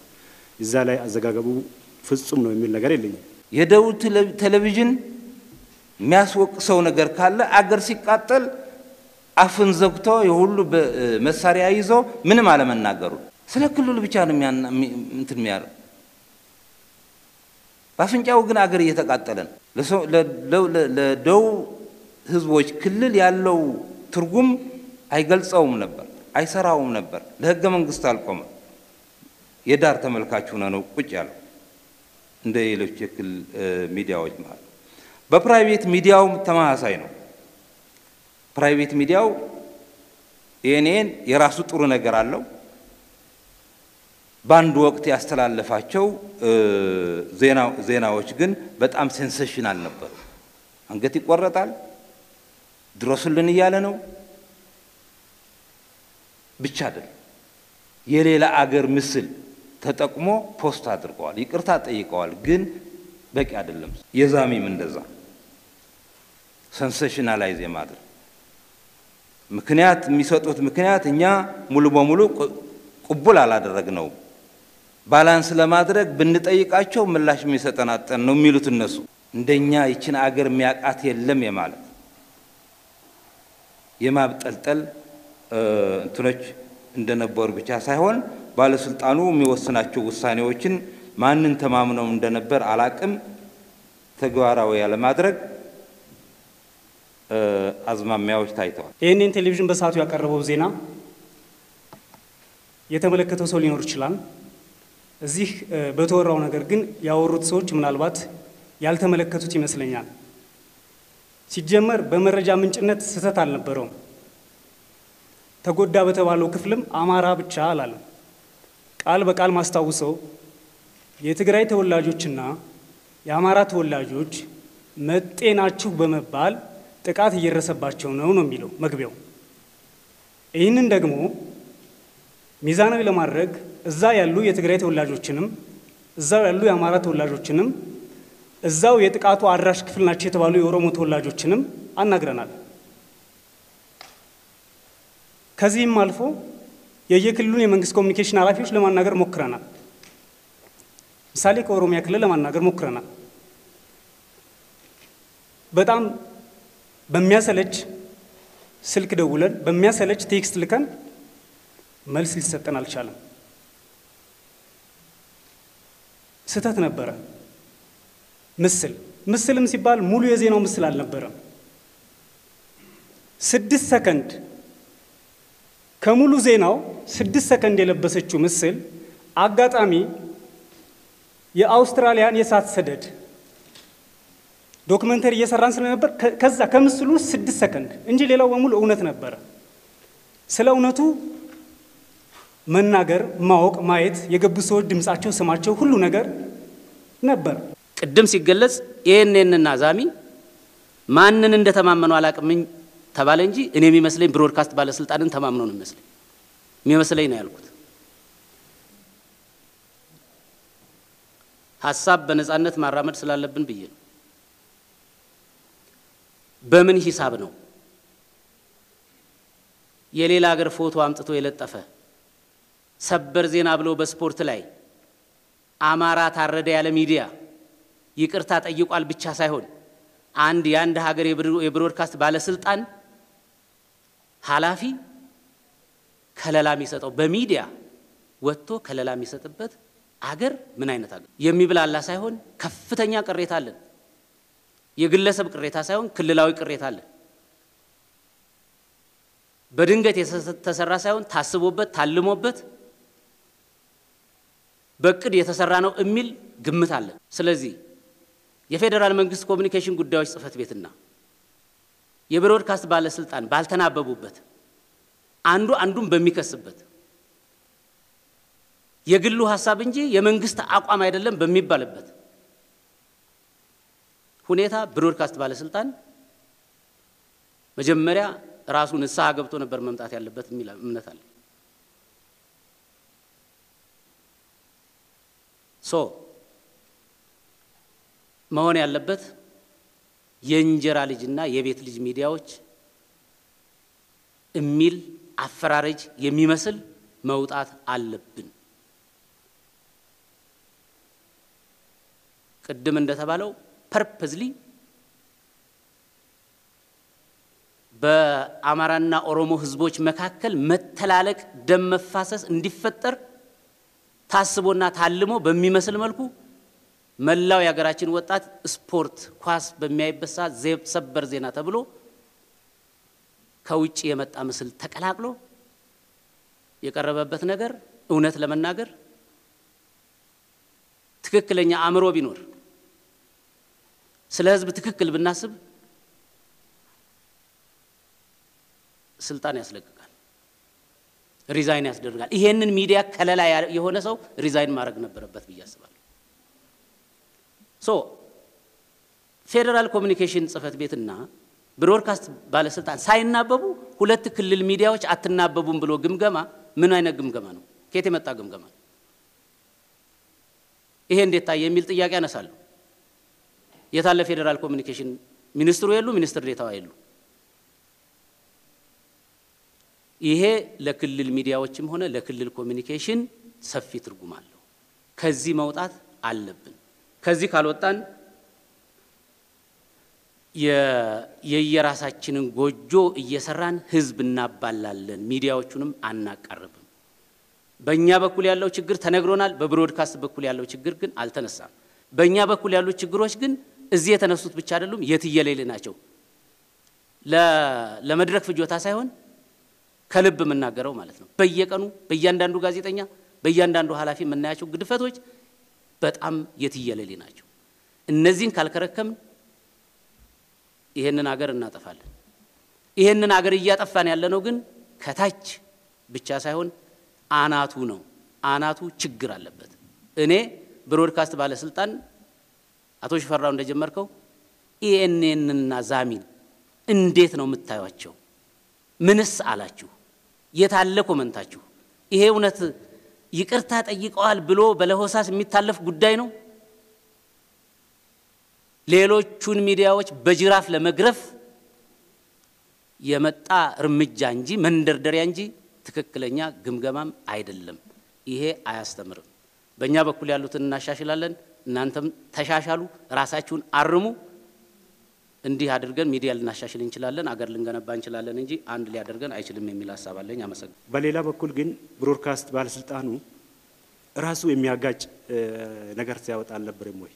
እዛ ላይ አዘጋገቡ ፍጹም ነው የሚል ነገር የለኝም የደቡብ ቴሌቪዥን የሚያስወቅሰው ነገር ካለ አገር ሲቃጠል አፍን ዘግቶ የሁሉ መሳሪያ ይዞ ምንም አለመናገሩ ስለ ክልሉ ብቻ ነው እንትን የሚያደርግ ባፍንጫው ግን አገር እየተቃጠለ ነው ለደቡብ ህዝቦች ክልል ያለው ትርጉም አይገልጸውም ነበር አይሰራውም ነበር ለህገ መንግስት አልቆመ የዳር ተመልካቹ ነው ቁጭ ያለው እንደ ሌሎች የክልል ሚዲያዎች ማለት በፕራይቬት ሚዲያው ተማሳይ ነው ፕራይቬት ሚዲያው የኔን የራሱ ጥሩ ነገር አለው ባንድ ወቅት ያስተላለፋቸው ዜናዎች ግን በጣም ሴንሴሽናል ነበሩ አንገት ይቆረጣል ድረሱልን ይያለ ነው ብቻ አይደል የሌላ አገር ምስል ተጠቅሞ ፖስት አድርገዋል ይቅርታ ጠይቀዋል ግን በቂ አይደለም የዛሚም እንደዛ ሴንሴሽናላይዝ የማድረግ ምክንያት የሚሰጡት ምክንያት እኛ ሙሉ በሙሉ ቁቡል አላደረግነው ባላንስ ለማድረግ ብንጠይቃቸው ምላሽ የሚሰጠናጠን ነው የሚሉት እነሱ እንደኛ ይችን አገር የሚያቃት የለም የማለት የማብጠልጠል እንትኖች እንደነበሩ ብቻ ሳይሆን ባለስልጣኑ የሚወስናቸው ውሳኔዎችን ማንን ተማምነው እንደነበር አላቅም ተግባራዊ ያለ ማድረግ አዝማሚያዎች ታይተዋል ይሄንን ቴሌቪዥን በሰዓቱ ያቀረበው ዜና የተመለከተው ሰው ሊኖር ይችላል እዚህ በተወራው ነገር ግን ያወሩት ሰዎች ምናልባት ያልተመለከቱት ይመስለኛል ሲጀመር በመረጃ ምንጭነት ስህተት አልነበረውም ተጎዳ በተባለው ክፍልም አማራ ብቻ አላለም ቃል በቃል ማስታውሰው የትግራይ ተወላጆችና የአማራ ተወላጆች መጤናችሁ በመባል ጥቃት እየረሰባቸው ነው የሚለው መግቢያው ይህንን ደግሞ ሚዛናዊ ለማድረግ እዛ ያሉ የትግራይ ተወላጆችንም እዛው ያሉ የአማራ ተወላጆችንም እዛው የጥቃቱ አድራሽ ክፍል ናቸው የተባሉ የኦሮሞ ተወላጆችንም አናግረናል ከዚህም አልፎ የየክልሉን የመንግስት ኮሚኒኬሽን ኃላፊዎች ለማናገር ሞክረናል። ምሳሌ ከኦሮሚያ ክልል ለማናገር ሞክረናል። በጣም በሚያሰለች ስልክ ደውለን በሚያሰለች ቴክስት ልከን መልስ ሊሰጠን አልቻለም። ስህተት ነበረ። ምስልም ሲባል ሙሉ የዜናው ምስል አልነበረም። 6 ሰከንድ ከሙሉ ዜናው 6 ሰከንድ የለበሰችው ምስል አጋጣሚ የአውስትራሊያን የእሳት ሰደድ ዶክመንተሪ እየሰራን ስለነበር ከዛ ከምስሉ 6 ሰከንድ እንጂ ሌላው በሙሉ እውነት ነበረ። ስለ እውነቱ መናገር፣ ማወቅ፣ ማየት የገቡ ሰዎች ድምጻቸው፣ ስማቸው፣ ሁሉ ነገር ነበር። ቅድም ሲገለጽ ኤኤንኤንና ዛሚ ማንን እንደተማመኑ አላቅም ተባለ እንጂ እኔ የሚመስለኝ ብሮድካስት ባለስልጣንን ተማምነው ነው የሚመስለኝ ነው ያልኩት። ሐሳብ በነጻነት ማራመድ ስላለብን ብዬ ነው። በምን ሂሳብ ነው የሌላ ሀገር ፎቶ አምጥቶ የለጠፈ ሰበር ዜና ብሎ በስፖርት ላይ አማራ ታረደ ያለ ሚዲያ ይቅርታ ጠይቋል ብቻ ሳይሆን የአንድ ሀገር የብሮድካስት ባለስልጣን ኃላፊ ከለላ የሚሰጠው በሚዲያ ወጥቶ ከለላ የሚሰጥበት አገር ምን አይነት አገር? የሚብላላ ሳይሆን ከፍተኛ ቅሬታ አለን። የግለሰብ ቅሬታ ሳይሆን ክልላዊ ቅሬታ አለን። በድንገት የተሰራ ሳይሆን ታስቦበት ታልሞበት በቅድ የተሰራ ነው የሚል ግምት አለ። ስለዚህ የፌደራል መንግስት ኮሚኒኬሽን ጉዳዮች ጽህፈት ቤትና የብሮድካስት ባለስልጣን ባልተናበቡበት አንዱን በሚከስበት የግሉ ሐሳብ እንጂ የመንግስት አቋም አይደለም በሚባልበት ሁኔታ ብሮድካስት ባለስልጣን መጀመሪያ ራሱን ንስሐ ገብቶ ነበር መምጣት ያለበት የሚል እምነት አለ። መሆን ያለበት የእንጀራ ልጅና የቤት ልጅ ሚዲያዎች የሚል አፈራረጅ የሚመስል መውጣት አለብን። ቅድም እንደተባለው ፐርፐዝሊ በአማራና ኦሮሞ ህዝቦች መካከል መተላለቅ ደም መፋሰስ እንዲፈጠር ታስቦና ታልሞ በሚመስል መልኩ መላው ያገራችን ወጣት ስፖርት ኳስ በሚያይበት ሰዓት ሰበር ዜና ተብሎ ከውጭ የመጣ ምስል ተቀላቅሎ የቀረበበት ነገር እውነት ለመናገር ትክክለኛ አእምሮ ቢኖር ስለ ህዝብ ትክክል ብናስብ ሥልጣን ያስለቅቃል፣ ሪዛይን ያስደርጋል። ይሄንን ሚዲያ ከለላ የሆነ ሰው ሪዛይን ማድረግ ነበረበት ብዬ አስባለሁ። ፌደራል ኮሚኒኬሽን ጽህፈት ቤትና ብሮድካስት ባለስልጣን ሳይናበቡ ሁለት ክልል ሚዲያዎች አትናበቡም ብሎ ግምገማ ምን አይነት ግምገማ ነው? ከየት የመጣ ግምገማ ነው? ይሄ እንዴት ታየ የሚል ጥያቄ አነሳለሁ። የታለ ፌደራል ኮሚኒኬሽን ሚኒስትሩ የሉ፣ ሚኒስትር ዴታው የሉ። ይሄ ለክልል ሚዲያዎችም ሆነ ለክልል ኮሚኒኬሽን ሰፊ ትርጉም አለው። ከዚህ መውጣት አለብን። ከዚህ ካልወጣን የየራሳችንን ጎጆ እየሰራን ህዝብ እናባላለን፣ ሚዲያዎቹንም አናቀርብም። በእኛ በኩል ያለው ችግር ተነግሮናል፣ በብሮድካስት በኩል ያለው ችግር ግን አልተነሳም። በእኛ በኩል ያሉት ችግሮች ግን እዚህ የተነሱት ብቻ አይደሉም፣ የትየሌለ ናቸው። ለመድረክ ፍጆታ ሳይሆን ከልብ የምናገረው ማለት ነው። በየቀኑ በእያንዳንዱ ጋዜጠኛ በእያንዳንዱ ኃላፊ የምናያቸው ግድፈቶች በጣም የትየሌለ ናቸው። እነዚህን ካልከረከም ይሄንን ሀገር እናጠፋለን። ይሄንን ሀገር እያጠፋን ያለነው ግን ከታች ብቻ ሳይሆን አናቱ ነው። አናቱ ችግር አለበት። እኔ ብሮድካስት ባለስልጣን አቶ ሽፈራው እንደጀመርከው ኤኤንኤንና ዛሚን እንዴት ነው የምታዩቸው? ምንስ አላችሁ? የታለ ኮመንታችሁ? ይሄ እውነት ይቅርታ ጠይቀዋል ብሎ በለሆሳስ የሚታለፍ ጉዳይ ነው? ሌሎቹን ሚዲያዎች በጅራፍ ለመግረፍ የመጣ እርምጃ እንጂ መንደርደሪያ እንጂ ትክክለኛ ግምገማም አይደለም። ይሄ አያስተምርም። በእኛ በኩል ያሉትን እናሻሽላለን፣ እናንተም ተሻሻሉ፣ ራሳችሁን አርሙ። እንዲህ አድርገን ሚዲያ ልናሻሽል እንችላለን፣ አገር ልንገነባ እንችላለን እንጂ አንድ ሊያደርገን አይችልም የሚል ሐሳብ አለኝ። አመሰግናለሁ። በሌላ በኩል ግን ብሮድካስት ባለስልጣኑ ራሱ የሚያጋጭ ነገር ሲያወጣ አልነበረም ወይ?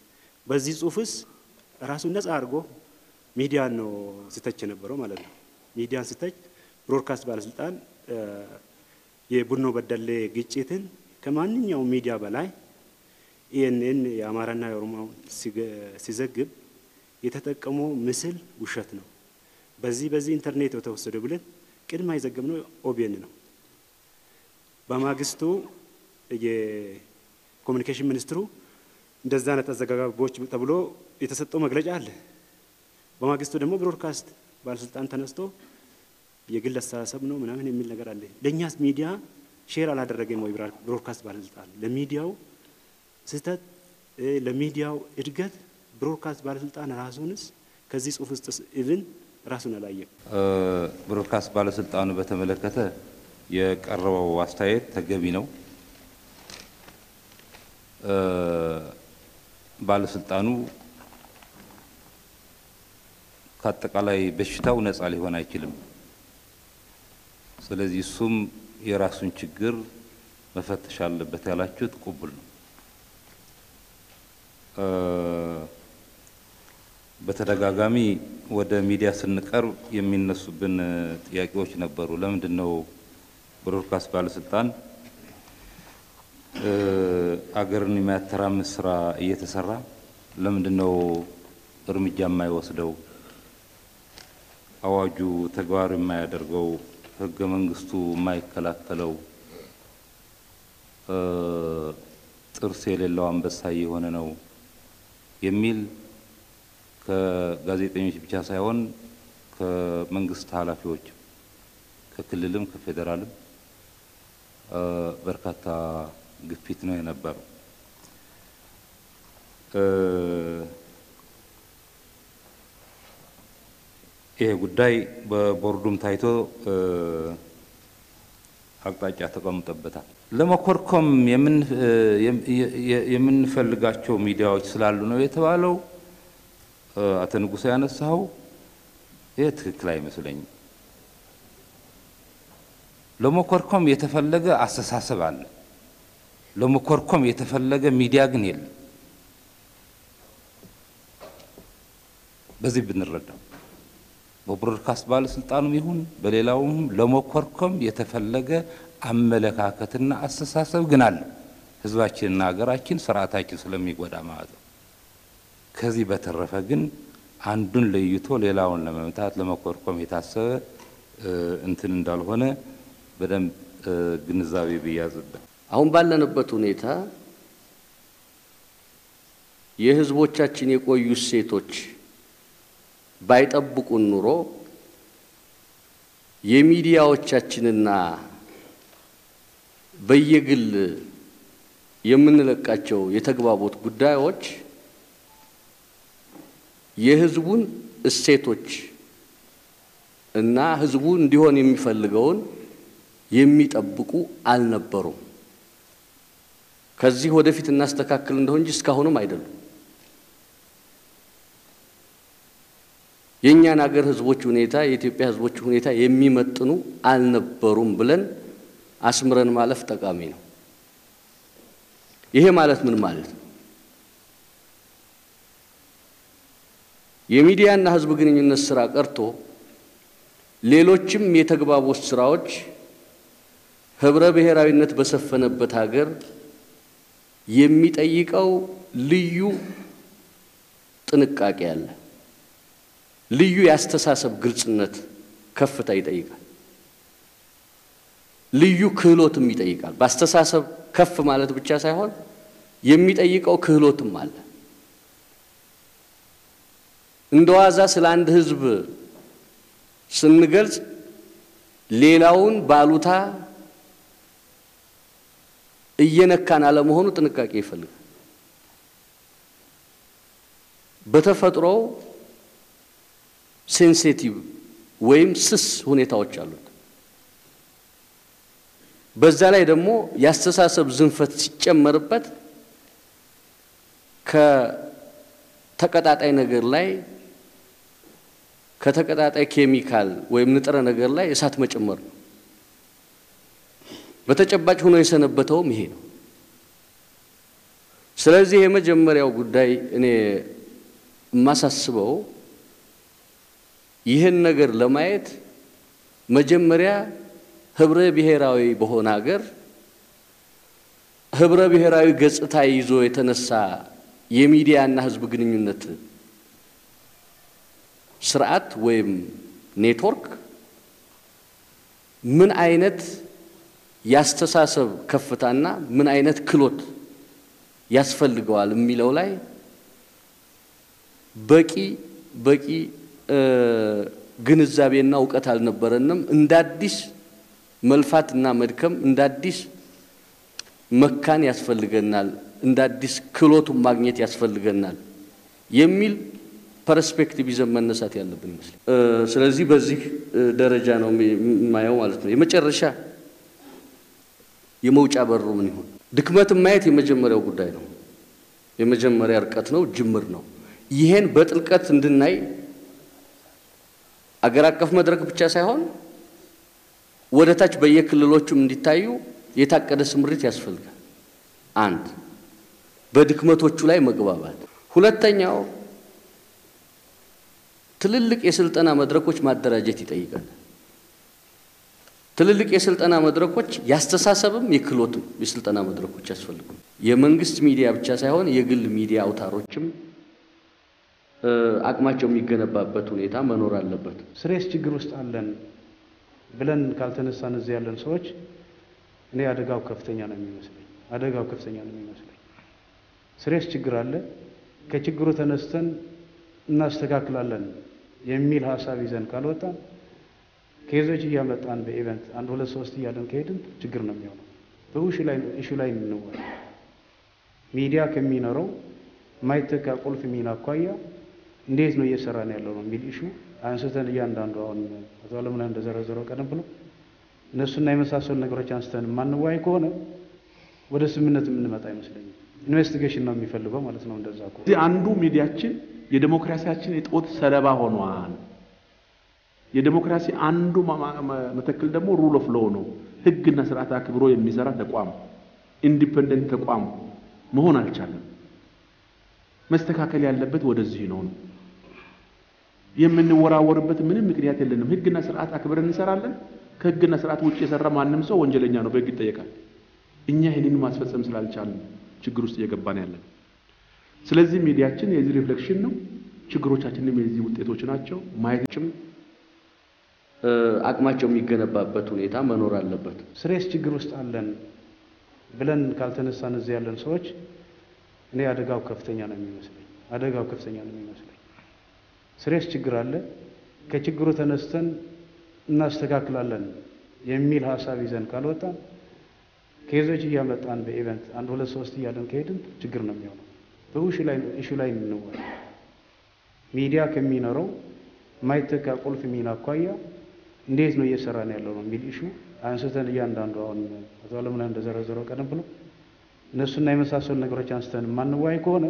በዚህ ጽሁፍስ ራሱን ነፃ አድርጎ ሚዲያን ነው ሲተች ነበረው ማለት ነው። ሚዲያን ሲተች ብሮድካስት ባለስልጣን የቡኖ በደሌ ግጭትን ከማንኛውም ሚዲያ በላይ ይህንን የአማራና የኦሮሞ ሲዘግብ የተጠቀመው ምስል ውሸት ነው፣ በዚህ ኢንተርኔት የተወሰደ ብለን ቅድማ የዘገብነው ኦቢኤን ነው። በማግስቱ የኮሙኒኬሽን ሚኒስትሩ እንደዛ አይነት አዘጋጋቦች ተብሎ የተሰጠው መግለጫ አለ። በማግስቱ ደግሞ ብሮድካስት ባለስልጣን ተነስቶ የግል አስተሳሰብ ነው ምናምን የሚል ነገር አለ። ለኛስ ሚዲያ ሼር አላደረገም ወይ? ብሮድካስት ባለስልጣን ለሚዲያው ስህተት ለሚዲያው እድገት ብሮድካስት ባለስልጣን ራሱንስ ከዚህ ጽሁፍ ውስጥ ኢቭን ራሱን አላየም። ብሮድካስት ባለስልጣኑ በተመለከተ የቀረበው አስተያየት ተገቢ ነው። ባለስልጣኑ ከአጠቃላይ በሽታው ነፃ ሊሆን አይችልም። ስለዚህ እሱም የራሱን ችግር መፈተሽ አለበት ያላችሁት ቁብል ነው። በተደጋጋሚ ወደ ሚዲያ ስንቀርብ የሚነሱብን ጥያቄዎች ነበሩ። ለምንድን ነው ብሮድካስት ባለስልጣን አገርን የሚያተራምስ ስራ እየተሰራ ለምንድን ነው እርምጃ የማይወስደው? አዋጁ ተግባር የማያደርገው? ህገ መንግስቱ የማይከላከለው? ጥርስ የሌለው አንበሳ የሆነ ነው የሚል ከጋዜጠኞች ብቻ ሳይሆን ከመንግስት ኃላፊዎች ከክልልም ከፌደራልም በርካታ ግፊት ነው የነበረው። ይሄ ጉዳይ በቦርዱም ታይቶ አቅጣጫ ተቀምጦበታል። ለመኮርኮም የምንፈልጋቸው ሚዲያዎች ስላሉ ነው የተባለው። አቶ ንጉሴ ያነሳው ይሄ ትክክል አይመስለኝም። ለመኮርኮም የተፈለገ አስተሳሰብ አለ። ለመኮርኮም የተፈለገ ሚዲያ ግን የለም። በዚህ ብንረዳው በብሮድካስት ባለስልጣኑም ይሁን በሌላውም ለመኮርኮም የተፈለገ አመለካከትና አስተሳሰብ ግን አለ። ህዝባችንና ሀገራችን ስርዓታችን ስለሚጎዳ ማለት ነው። ከዚህ በተረፈ ግን አንዱን ለይቶ ሌላውን ለመምታት ለመኮርኮም የታሰበ እንትን እንዳልሆነ በደንብ ግንዛቤ ቢያዝበት። አሁን ባለንበት ሁኔታ የህዝቦቻችን የቆዩ ሴቶች ባይጠብቁን ኑሮ የሚዲያዎቻችንና በየግል የምንለቃቸው የተግባቦት ጉዳዮች የህዝቡን እሴቶች እና ህዝቡ እንዲሆን የሚፈልገውን የሚጠብቁ አልነበሩም። ከዚህ ወደፊት እናስተካክል እንደሆነ እንጂ እስካሁንም አይደሉም። የኛን ሀገር ህዝቦች ሁኔታ የኢትዮጵያ ህዝቦች ሁኔታ የሚመጥኑ አልነበሩም ብለን አስምረን ማለፍ ጠቃሚ ነው። ይሄ ማለት ምን ማለት ነው? የሚዲያና ህዝብ ግንኙነት ስራ ቀርቶ ሌሎችም የተግባቦት ስራዎች ህብረ ብሔራዊነት በሰፈነበት ሀገር የሚጠይቀው ልዩ ጥንቃቄ አለ። ልዩ ያስተሳሰብ ግልጽነት ከፍታ ይጠይቃል። ልዩ ክህሎትም ይጠይቃል። በአስተሳሰብ ከፍ ማለት ብቻ ሳይሆን የሚጠይቀው ክህሎትም አለ። እንደዋዛ ስለ አንድ ህዝብ ስንገልጽ ሌላውን ባሉታ እየነካን አለመሆኑ ጥንቃቄ ይፈልጋል። በተፈጥሮ ሴንሲቲቭ ወይም ስስ ሁኔታዎች አሉት። በዛ ላይ ደግሞ ያስተሳሰብ ዝንፈት ሲጨመርበት ከተቀጣጣይ ነገር ላይ ከተቀጣጣይ ኬሚካል ወይም ንጥረ ነገር ላይ እሳት መጨመር ነው። በተጨባጭ ሆኖ የሰነበተውም ይሄ ነው። ስለዚህ የመጀመሪያው ጉዳይ እኔ የማሳስበው ይህን ነገር ለማየት መጀመሪያ ህብረ ብሔራዊ በሆነ ሀገር ህብረ ብሔራዊ ገጽታ ይዞ የተነሳ የሚዲያና ህዝብ ግንኙነት ስርዓት ወይም ኔትወርክ ምን አይነት ያስተሳሰብ ከፍታና ምን አይነት ክሎት ያስፈልገዋል የሚለው ላይ በቂ ግንዛቤና ዕውቀት አልነበረንም። እንዳዲስ መልፋትና መድከም እንዳዲስ መካን ያስፈልገናል፣ እንዳዲስ ክሎቱን ማግኘት ያስፈልገናል የሚል ፐርስፔክቲቭ ይዘን መነሳት ያለብን ይመስላል። ስለዚህ በዚህ ደረጃ ነው የማየው ማለት ነው። የመጨረሻ የመውጫ በሩ ምን ይሆን? ድክመትን ማየት የመጀመሪያው ጉዳይ ነው። የመጀመሪያ ርቀት ነው፣ ጅምር ነው። ይሄን በጥልቀት እንድናይ አገር አቀፍ መድረክ ብቻ ሳይሆን ወደታች በየክልሎቹም እንዲታዩ የታቀደ ስምሪት ያስፈልጋል። አንድ በድክመቶቹ ላይ መግባባት። ሁለተኛው ትልልቅ የስልጠና መድረኮች ማደራጀት ይጠይቃል። ትልልቅ የስልጠና መድረኮች ያስተሳሰብም የክሎትም የስልጠና መድረኮች ያስፈልጋሉ። የመንግስት ሚዲያ ብቻ ሳይሆን የግል ሚዲያ አውታሮችም አቅማቸው የሚገነባበት ሁኔታ መኖር አለበት። ስሬስ ችግር ውስጥ አለን ብለን ካልተነሳን እዚህ ያለን ሰዎች እኔ አደጋው ከፍተኛ ነው የሚመስለኝ። ስሬስ ችግር አለ፣ ከችግሩ ተነስተን እናስተካክላለን የሚል ሐሳብ ይዘን ካልወጣን ኬዞች እያመጣን በኢቨንት 1 2 3 እያለን ከሄድን ችግር ነው የሚሆነው። በኢሹ ላይ እንወያይ። ሚዲያ ከሚኖረው ማይተካ ቁልፍ ሚና አኳያ እንዴት ነው እየሰራን ያለው ነው የሚል ኢሹ አንስተን እያንዳንዱ አሁን አቶ አለምነህ እንደዘረዘረው ቀደም ብሎ እነሱና የመሳሰሉ ነገሮች አንስተን ማንወያይ ከሆነ ወደ ስምምነት የምንመጣ አይመስለኝም። ኢንቨስቲጌሽን ነው የሚፈልገው ማለት ነው። እንደዛ እኮ አንዱ ሚዲያችን የዲሞክራሲያችን የጦት ሰለባ ሆኗል። የዲሞክራሲ አንዱ መተክል ደግሞ ሩል ኦፍ ሎው ነው። ህግና ስርዓት አክብሮ የሚሰራ ተቋም ኢንዲፔንደንት ተቋም መሆን አልቻለም። መስተካከል ያለበት ወደዚህ ነው። የምንወራወርበት ምንም ምክንያት የለንም። ህግና ስርዓት አክብረን እንሰራለን። ከህግና ስርዓት ውጪ የሰራ ማንንም ሰው ወንጀለኛ ነው፣ በህግ ይጠየቃል። እኛ ይሄንን ማስፈጸም ስላልቻልን ችግር ውስጥ እየገባን ያለን። ስለዚህ ሚዲያችን የዚህ ሪፍሌክሽን ነው። ችግሮቻችንም የዚህ ውጤቶች ናቸው። ማየትም አቅማቸው የሚገነባበት ሁኔታ መኖር አለበት። ስሬስ ችግር ውስጥ አለን ብለን ካልተነሳን እዚህ ያለን ሰዎች እኔ አደጋው ከፍተኛ ነው የሚመስለኝ። ስሬስ ችግር አለ፣ ከችግሩ ተነስተን እናስተካክላለን የሚል ሐሳብ ይዘን ካልወጣን ኬዞች እያመጣን በኢቨንት 1 2 3 እያለን ከሄድን ችግር ነው የሚሆነው። በኢሹ ላይ እንወያይ። ሚዲያ ከሚኖረው ማይተካ ቁልፍ ሚና አኳያ እንዴት ነው እየሰራን ያለው ነው የሚል ኢሹ አንስተን እያንዳንዱ አሁን አቶ አለምነህ እንደዘረዘረው ቀደም ብሎ እነሱና የመሳሰሉ ነገሮች አንስተን ማንወያይ ከሆነ